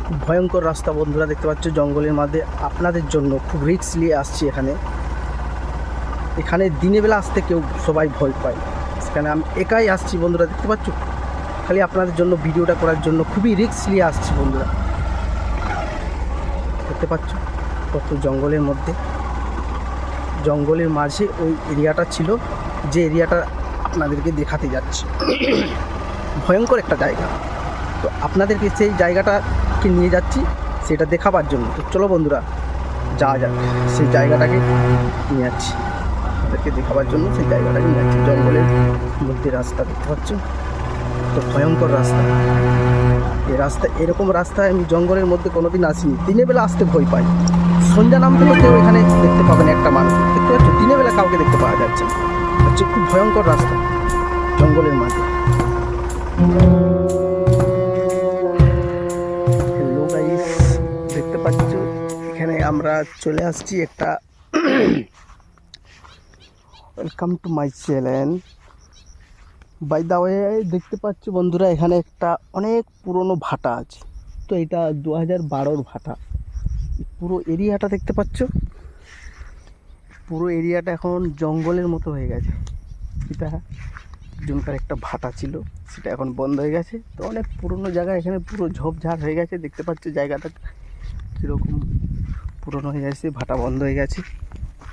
খুব ভয়ঙ্কর রাস্তা বন্ধুরা, দেখতে পাচ্ছ জঙ্গলের মধ্যে আপনাদের জন্য খুব রিস্ক নিয়ে আসছি। এখানে দিনের বেলা আসতে সবাই ভয় পায়, সেখানে আমি একাই আসছি বন্ধুরা, দেখতে পাচ্ছ। খালি আপনাদের জন্য ভিডিওটা করার জন্য খুবই রিস্ক নিয়ে আসছি বন্ধুরা। দেখতে পাচ্ছ কত জঙ্গলের মাঝে ওই এরিয়াটা ছিল, যে এরিয়াটা আপনাদেরকে দেখাতে যাচ্ছি। ভয়ঙ্কর একটা জায়গা, তো আপনাদেরকে সেই জায়গাটাকে নিয়ে যাচ্ছি সেটা দেখাবার জন্য। তো চলো বন্ধুরা যাওয়া যাক, সেই জায়গাটাকে নিয়ে যাচ্ছি আপনাদেরকে দেখাবার জন্য। সেই জায়গাটাকে নিয়ে যাচ্ছি, জঙ্গলের মধ্যে রাস্তা দেখতে পাচ্ছ, তো ভয়ঙ্কর রাস্তা। এরকম রাস্তায় আমি জঙ্গলের মধ্যে কোনোদিন আসিনি। দিনের বেলা আসতে ভয় পাই, সন্ধ্যা নামতে হতেও এখানে দেখতে পাবেন একটা মানুষ, দেখতে পাচ্ছ। দিনের বেলা কাউকে দেখতে পাওয়া যাচ্ছে না, হচ্ছে খুব ভয়ঙ্কর রাস্তা জঙ্গলের মাঝে। হ্যালো গাইস, দেখতে পাচ্ছ এখানে আমরা চলে আসছি একটা welcome to my channel by the way. দেখতে পাচ্ছ বন্ধুরা এখানে একটা অনেক পুরনো ভাটা আছে, তো এটা 2012-র ভাটা। পুরো এরিয়াটা দেখতে পাচ্ছ, পুরো এরিয়াটা এখন জঙ্গলের মতো হয়ে গেছে। এটা জনকার একটা ভাটা ছিল, সেটা এখন বন্ধ হয়ে গেছে। তো অনেক পুরনো জায়গা, এখানে পুরো ঝোপঝাড় হয়ে গেছে। দেখতে পাচ্ছ জায়গাটা কীরকম পুরনো হয়ে গেছে, ভাটা বন্ধ হয়ে গেছে।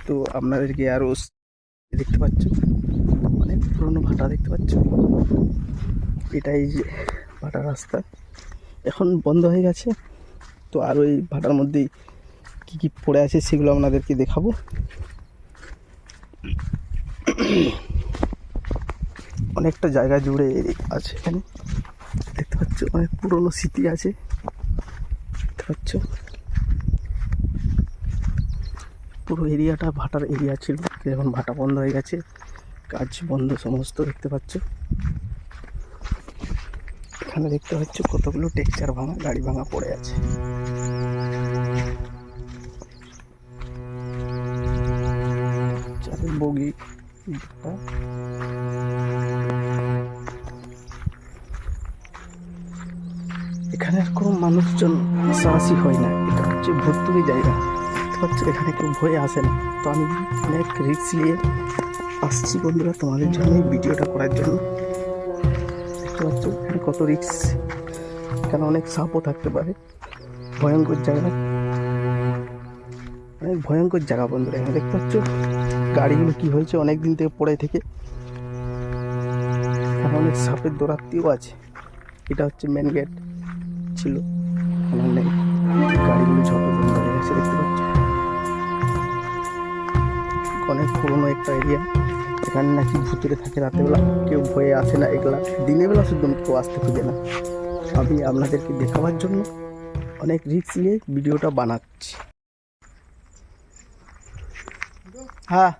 তো আপনাদেরকে আরও দেখতে পাচ্ছ অনেক পুরনো ভাটা দেখতে পাচ্ছ। এটাই যে ভাটা রাস্তা এখন বন্ধ হয়ে গেছে। তো আর ওই ভাটার মধ্যেই কী কী পড়ে আছে সেগুলো আপনাদেরকে দেখাবো। অনেকটা জায়গা জুড়ে আছে এখানে, দেখতে পাচ্ছ অনেক পুরনো স্মৃতি আছে, দেখতে পাচ্ছ। পুরো এরিয়াটা ভাটার এরিয়া ছিল, এখন ভাটা বন্ধ হয়ে গেছে, কাজ বন্ধ সমস্ত। দেখতে পাচ্ছ এখানে দেখতে পাচ্ছ কতগুলো টেক্সচার ভাঙা, গাড়ি ভাঙা পড়ে আছে। চারের বগি, এখানে আর কোনো মানুষজন আসাআসি হয় না, এটা হচ্ছে ভর্তুকি জায়গা। দেখতে পাচ্ছ এখানে কেউ ভয়ে আসে না। তো আমি অনেক রিস্ক নিয়ে আসছি বন্ধুরা তোমাদের জন্য এই ভিডিওটা করার জন্য। দেখতে পাচ্ছ এখানে কত রিস্ক, এখানে অনেক সাপও থাকতে পারে। ভয়ঙ্কর জায়গা, অনেক ভয়ঙ্কর জায়গা বন্ধুরা। এখানে দেখতে পাচ্ছ গাড়িগুলো কি হয়েছে অনেক দিন থেকে পড়ে থেকে, এখানে অনেক সাপের দৌরাত্মিও আছে। এটা হচ্ছে মেন গেট ছিল, এখন নেই, গাড়িগুলো ঝপে বন্ধ হয়ে গেছে। দেখতে পাচ্ছ অনেক পুরোনো একটা এরিয়া, এখানে নাকি ভুতুরে থাকে রাতেরবেলা, কেউ ভয়ে আসে না এগুলা। দিনের বেলা শুধু কেউ আসতে খুঁজে না। আমি আপনাদেরকে দেখাবার জন্য অনেক রিস্ক নিয়ে ভিডিওটা বানাচ্ছি। হ্যাঁ